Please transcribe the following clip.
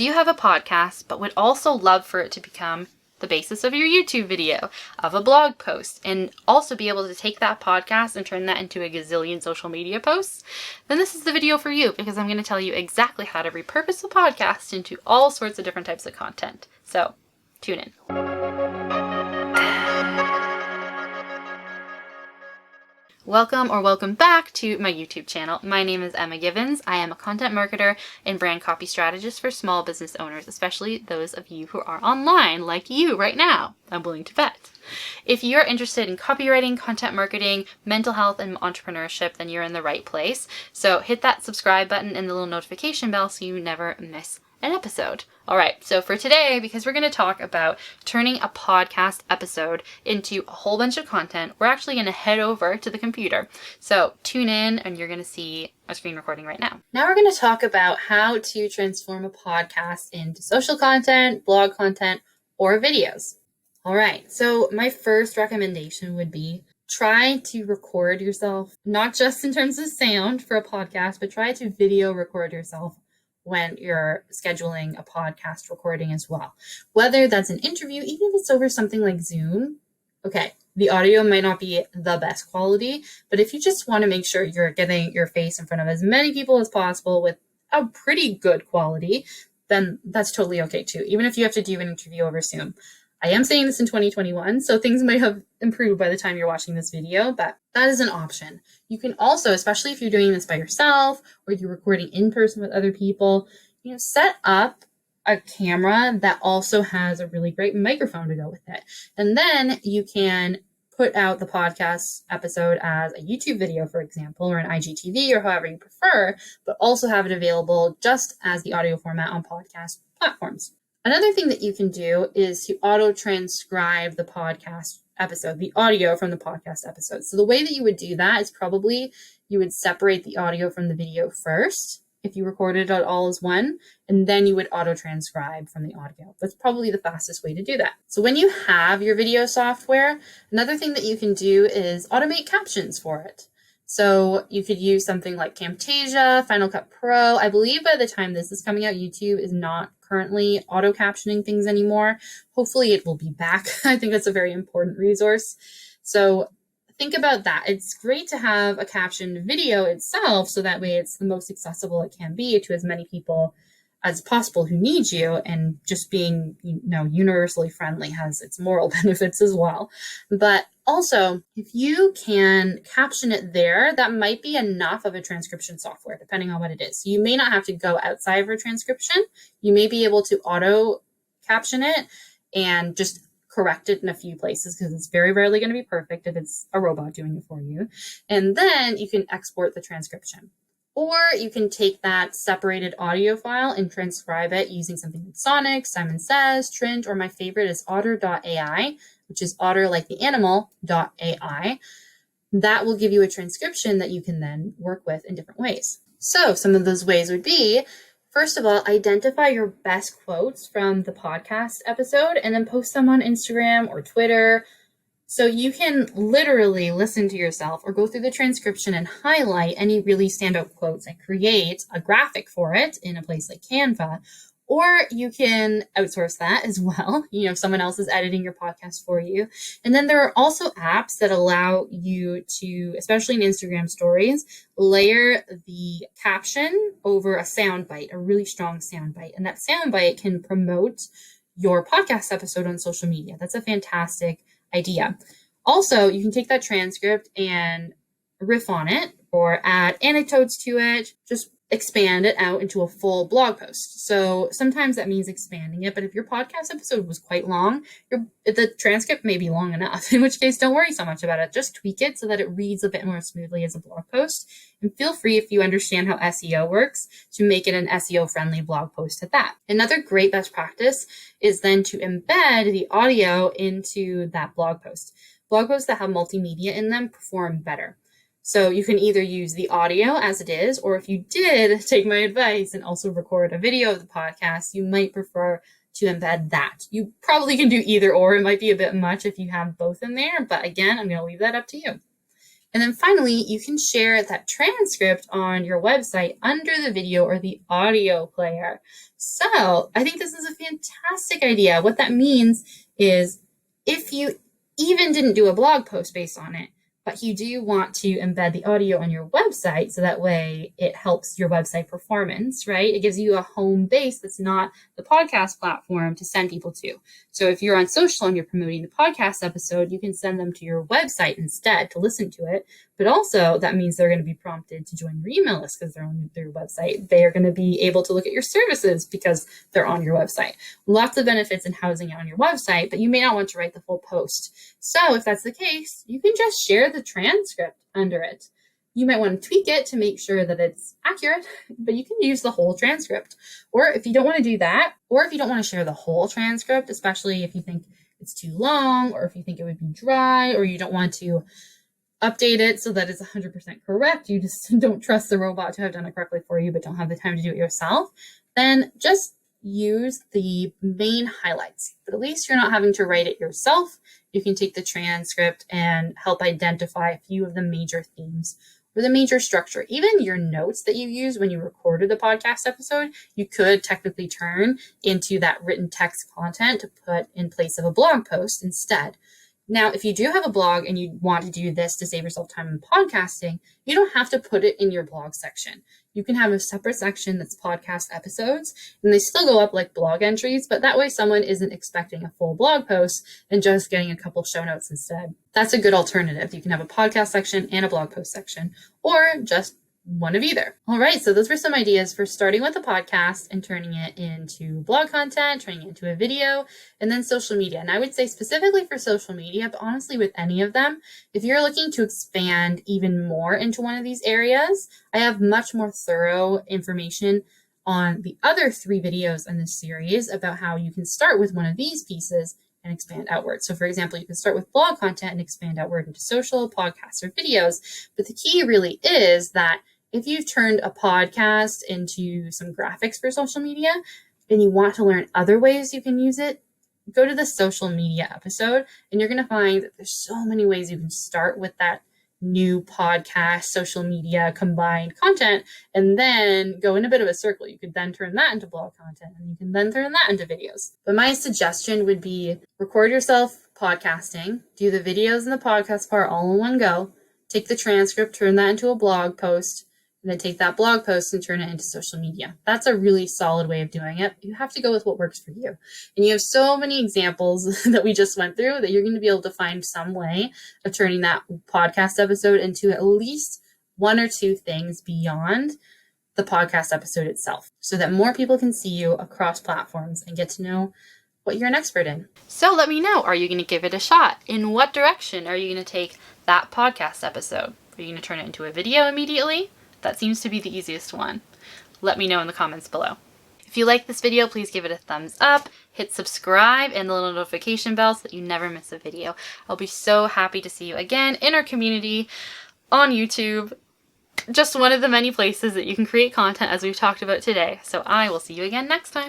Do you have a podcast but would also love for it to become the basis of your YouTube video, of a blog post, and also be able to take that podcast and turn that into a gazillion social media posts? Then this is the video for you, because I'm going to tell you exactly how to repurpose a podcast into all sorts of different types of content. So tune in. Welcome back to my YouTube channel. My name is Emma Givens. I am a content marketer and brand copy strategist for small business owners, especially those of you who are online like you right now, I'm willing to bet. If you're interested in copywriting, content marketing, mental health, and entrepreneurship, then you're in the right place. So hit that subscribe button and the little notification bell so you never miss an episode. All right, so for today, because we're going to talk about turning a podcast episode into a whole bunch of content, we're actually going to head over to the computer. So tune in and you're going to see a screen recording right now. Now we're going to talk about how to transform a podcast into social content, blog content, or videos. All right, so my first recommendation would be try to record yourself, not just in terms of sound for a podcast, but try to video record yourself when you're scheduling a podcast recording as well. Whether that's an interview, even if it's over something like Zoom, okay, the audio might not be the best quality, but if you just want to make sure you're getting your face in front of as many people as possible with a pretty good quality, then that's totally okay too, even if you have to do an interview over Zoom. I am saying this in 2021, so things might have improved by the time you're watching this video, but that is an option. You can also, especially if you're doing this by yourself or you're recording in person with other people, set up a camera that also has a really great microphone to go with it. And then you can put out the podcast episode as a YouTube video, for example, or an IGTV or however you prefer, but also have it available just as the audio format on podcast platforms. Another thing that you can do is to auto-transcribe the podcast episode, the audio from the podcast episode. So the way that you would do that is probably you would separate the audio from the video first, if you recorded it all as one, and then you would auto-transcribe from the audio. That's probably the fastest way to do that. So when you have your video software, another thing that you can do is automate captions for it. So you could use something like Camtasia, Final Cut Pro. I believe by the time this is coming out, YouTube is not currently auto captioning things anymore. Hopefully it will be back. I think that's a very important resource. So think about that. It's great to have a captioned video itself, so that way it's the most accessible it can be to as many people as possible who need you, and just being, universally friendly has its moral benefits as well. But also, if you can caption it there, that might be enough of a transcription software, depending on what it is. So you may not have to go outside of a transcription. You may be able to auto caption it and just correct it in a few places, because it's very rarely going to be perfect if it's a robot doing it for you. And then you can export the transcription. Or you can take that separated audio file and transcribe it using something like Sonic, Simon Says, Trint, or my favorite is otter.ai, which is otter like the animal.ai. That will give you a transcription that you can then work with in different ways. So some of those ways would be, first of all, identify your best quotes from the podcast episode and then post them on Instagram or Twitter. So you can literally listen to yourself or go through the transcription and highlight any really standout quotes and create a graphic for it in a place like Canva. Or you can outsource that as well. If someone else is editing your podcast for you. And then there are also apps that allow you to, especially in Instagram stories, layer the caption over a sound bite, a really strong sound bite. And that sound bite can promote your podcast episode on social media. That's a fantastic idea. Also, you can take that transcript and riff on it or add anecdotes to it, just expand it out into a full blog post. So sometimes that means expanding it, but if your podcast episode was quite long, the transcript may be long enough, in which case don't worry so much about it. Just tweak it so that it reads a bit more smoothly as a blog post. And feel free, if you understand how SEO works, to make it an SEO-friendly blog post at that. Another great best practice is then to embed the audio into that blog post. Blog posts that have multimedia in them perform better. So you can either use the audio as it is, or if you did take my advice and also record a video of the podcast, you might prefer to embed that. You probably can do either or. It might be a bit much if you have both in there, but again, I'm going to leave that up to you. And then finally, you can share that transcript on your website under the video or the audio player. So I think this is a fantastic idea. What that means is if you even didn't do a blog post based on it, but you do want to embed the audio on your website so that way it helps your website performance, right? It gives you a home base that's not the podcast platform to send people to. So if you're on social and you're promoting the podcast episode, you can send them to your website instead to listen to it. But also that means they're going to be prompted to join your email list because they're on their website. They are going to be able to look at your services because they're on your website. Lots of benefits in housing it on your website, but you may not want to write the full post. So if that's the case, you can just share the transcript under it. You might want to tweak it to make sure that it's accurate, but you can use the whole transcript. Or if you don't want to do that, or if you don't want to share the whole transcript, especially if you think it's too long, or if you think it would be dry, or you don't want to update it so that it's 100% correct, you just don't trust the robot to have done it correctly for you, but don't have the time to do it yourself, then just use the main highlights. But at least you're not having to write it yourself. You can take the transcript and help identify a few of the major themes or the major structure. Even your notes that you use when you recorded the podcast episode, you could technically turn into that written text content to put in place of a blog post instead. Now, if you do have a blog and you want to do this to save yourself time in podcasting, you don't have to put it in your blog section. You can have a separate section that's podcast episodes, and they still go up like blog entries, but that way someone isn't expecting a full blog post and just getting a couple show notes instead. That's a good alternative. You can have a podcast section and a blog post section, or just one of either. All right, so those were some ideas for starting with a podcast and turning it into blog content, turning it into a video, and then social media. And I would say specifically for social media, but honestly with any of them, if you're looking to expand even more into one of these areas, I have much more thorough information on the other 3 videos in this series about how you can start with one of these pieces and expand outward. So for example, you can start with blog content and expand outward into social, podcasts, or videos. But the key really is that if you've turned a podcast into some graphics for social media and you want to learn other ways you can use it, go to the social media episode and you're going to find that there's so many ways you can start with that new podcast, social media combined content, and then go in a bit of a circle. You could then turn that into blog content and you can then turn that into videos. But my suggestion would be record yourself podcasting, do the videos and the podcast part all in one go, take the transcript, turn that into a blog post, and then take that blog post and turn it into social media. That's a really solid way of doing it. You have to go with what works for you. And you have so many examples that we just went through that you're going to be able to find some way of turning that podcast episode into at least 1 or 2 things beyond the podcast episode itself, so that more people can see you across platforms and get to know what you're an expert in. So let me know, are you going to give it a shot? In what direction are you going to take that podcast episode? Are you going to turn it into a video immediately? That seems to be the easiest one. Let me know in the comments below. If you like this video, please give it a thumbs up, hit subscribe and the little notification bell so that you never miss a video. I'll be so happy to see you again in our community on YouTube. Just one of the many places that you can create content as we've talked about today. So I will see you again next time.